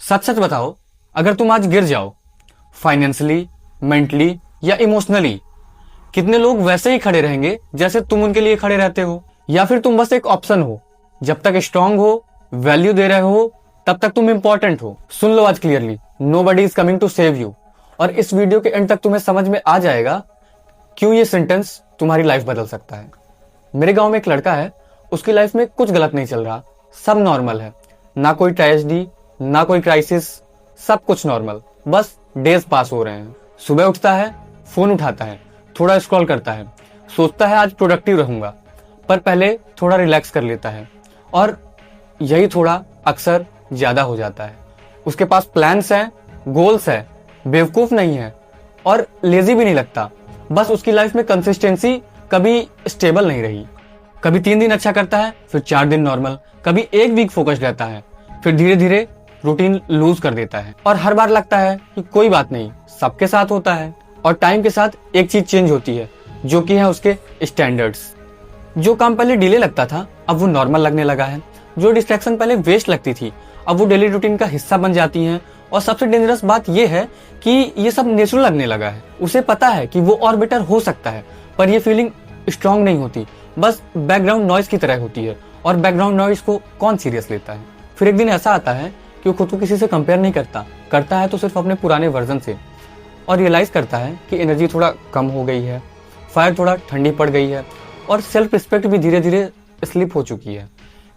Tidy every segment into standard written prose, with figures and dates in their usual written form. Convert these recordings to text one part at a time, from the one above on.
सच सच बताओ, अगर तुम आज गिर जाओ फाइनेंशियली, मेंटली या इमोशनली, कितने लोग वैसे ही खड़े रहेंगे जैसे तुम उनके लिए खड़े रहते हो? या फिर तुम बस एक ऑप्शन हो? जब तक स्ट्रांग हो, वैल्यू दे रहे हो, तब तक तुम इंपॉर्टेंट हो। सुन लो आज clearly, nobody is coming to save you. और इस वीडियो के एंड तक तुम्हें समझ में आ जाएगा क्यों ये सेंटेंस तुम्हारी लाइफ बदल सकता है। मेरे गांव में एक लड़का है, उसकी लाइफ में कुछ गलत नहीं चल रहा, सब नॉर्मल है, ना कोई ट्रेजेडी, ना कोई क्राइसिस, सब कुछ नॉर्मल, बस डेज पास हो रहे हैं। सुबह उठता है, फोन उठाता है, थोड़ा स्क्रॉल करता है, सोचता है आज प्रोडक्टिव रहूंगा, पर पहले थोड़ा रिलैक्स कर लेता है, और यही थोड़ा अक्सर ज्यादा हो जाता है। उसके पास प्लान्स हैं, गोल्स है, बेवकूफ नहीं है और लेजी भी नहीं लगता, बस उसकी लाइफ में कंसिस्टेंसी कभी स्टेबल नहीं रही। कभी 3 दिन अच्छा करता है, फिर 4 दिन नॉर्मल, कभी 1 वीक फोकस्ड रहता है, फिर धीरे धीरे रूटीन लूज कर देता है। और हर बार लगता है कि कोई बात नहीं, सबके साथ होता है। और टाइम के साथ एक चीज चेंज होती है, जो कि है उसके स्टैंडर्ड्स। जो काम पहले डिले लगता था, अब वो नॉर्मल लगने लगा है। जो डिस्ट्रैक्शन पहले वेस्ट लगती थी, अब वो डेली रूटीन का हिस्सा बन जाती हैं। और सबसे डेंजरस बात यह है कि ये सब नेचुरल लगने लगा है। उसे पता है कि वो और बेटर हो सकता है, पर ये फीलिंग स्ट्रांग नहीं होती, बस बैकग्राउंड नॉइज की तरह होती है। और बैकग्राउंड नॉइज को कौन सीरियस लेता है? फिर एक दिन ऐसा आता है कि वो खुद को किसी से कंपेयर नहीं करता है तो सिर्फ अपने पुराने वर्जन से। और रियलाइज करता है कि एनर्जी थोड़ा कम हो गई है, फायर थोड़ा ठंडी पड़ गई है, और सेल्फ रिस्पेक्ट भी धीरे धीरे स्लिप हो चुकी है।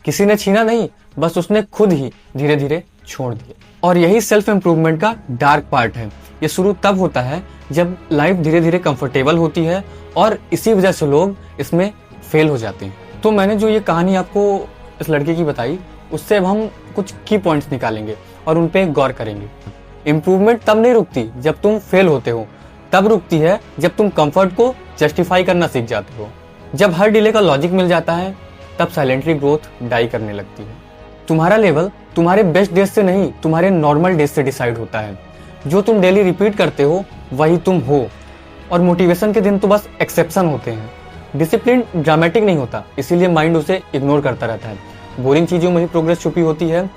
किसी ने छीना नहीं, बस उसने खुद ही धीरे धीरे छोड़ दिया। और यही सेल्फ इंप्रूवमेंट का डार्क पार्ट है। ये शुरू तब होता है जब लाइफ धीरे धीरे कंफर्टेबल होती है, और इसी वजह से लोग इसमें फेल हो जाते हैं। तो मैंने जो ये कहानी आपको इस लड़के की बताई, उससे अब हम कुछ की पॉइंट्स निकालेंगे और उन पे गौर करेंगे। इंप्रूवमेंट तब नहीं रुकती जब तुम फेल होते हो, तब रुकती है जब तुम कंफर्ट को जस्टिफाई करना सीख जाते हो। जब हर डिले का लॉजिक मिल जाता है, तब साइलेंटली ग्रोथ डाई करने लगती है। तुम्हारा लेवल तुम्हारे बेस्ट डेज से नहीं, तुम्हारे नॉर्मल डेज से डिसाइड होता है। जो तुम डेली रिपीट करते हो वही तुम हो, और मोटिवेशन के दिन तो बस एक्सेप्शन होते हैं। डिसिप्लिन ड्रामेटिक नहीं होता, इसीलिए माइंड उसे इग्नोर करता रहता है। बोरिंग चीजों में ही प्रोग्रेस छुपी होती है,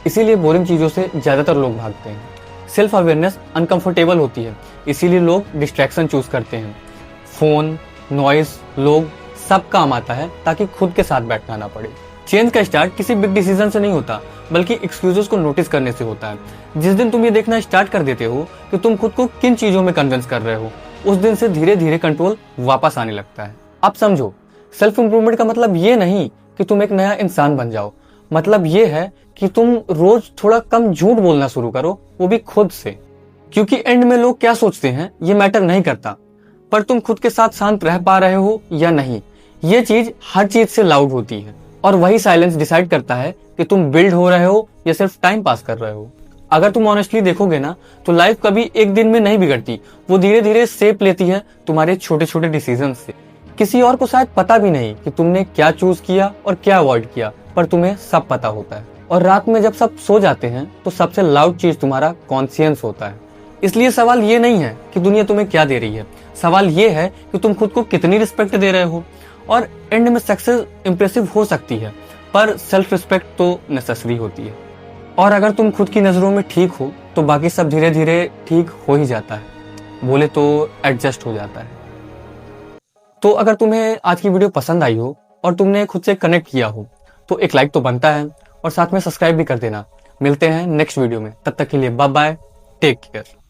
इसीलिए बोरिंग चीजों से ज्यादातर लोग भागते हैं। सेल्फ अवेयरनेस अनकंफर्टेबल होती है, इसीलिए लोग डिस्ट्रैक्शन चूज करते हैं। फोन, नॉइज, लोग, सब काम आता है ताकि खुद के साथ बैठना ना पड़े। चेंज का स्टार्ट किसी बिग डिसीजन से नहीं होता, बल्कि एक्सक्यूजेस को नोटिस करने से होता है। जिस दिन तुम ये देखना स्टार्ट कर देते हो कि तुम खुद को किन चीजों में कन्विंस कर रहे हो, उस दिन से धीरे धीरे कंट्रोल वापस आने लगता है। अब समझो, सेल्फ इंप्रूवमेंट का मतलब ये नहीं कि तुम एक नया इंसान बन जाओ, मतलब ये है कि तुम रोज थोड़ा कम झूठ बोलना शुरू करो, वो भी खुद से। क्योंकि एंड में लोग क्या सोचते हैं ये मैटर नहीं करता, पर तुम खुद के साथ शांत रह पा रहे हो या नहीं, ये चीज हर चीज से लाउड होती है। और वही साइलेंस डिसाइड करता है कि तुम बिल्ड हो रहे हो या सिर्फ टाइम पास कर रहे हो। अगर तुम ऑनेस्टली देखोगे ना, तो लाइफ कभी एक दिन में नहीं बिगड़ती, वो धीरे धीरे शेप लेती है तुम्हारे छोटे छोटे डिसीजन से। किसी और को शायद पता भी नहीं कि तुमने क्या चूज किया और क्या अवॉइड किया, पर तुम्हें सब पता होता है। और रात में जब सब सो जाते हैं, तो सबसे लाउड चीज तुम्हारा कॉन्शियंस होता है। इसलिए सवाल ये नहीं है कि दुनिया तुम्हें क्या दे रही है, सवाल ये है कि तुम खुद को कितनी रिस्पेक्ट दे रहे हो। और एंड में सक्सेस इंप्रेसिव हो सकती है, पर सेल्फ रिस्पेक्ट तो नेसेसरी होती है। और अगर तुम खुद की नजरों में ठीक हो, तो बाकी सब धीरे धीरे ठीक हो ही जाता है, बोले तो एडजस्ट हो जाता है। तो अगर तुम्हें आज की वीडियो पसंद आई हो और तुमने खुद से कनेक्ट किया हो, तो एक लाइक तो बनता है, और साथ में सब्सक्राइब भी कर देना। मिलते हैं नेक्स्ट वीडियो में, तब तक के लिए बाय बाय, टेक केयर।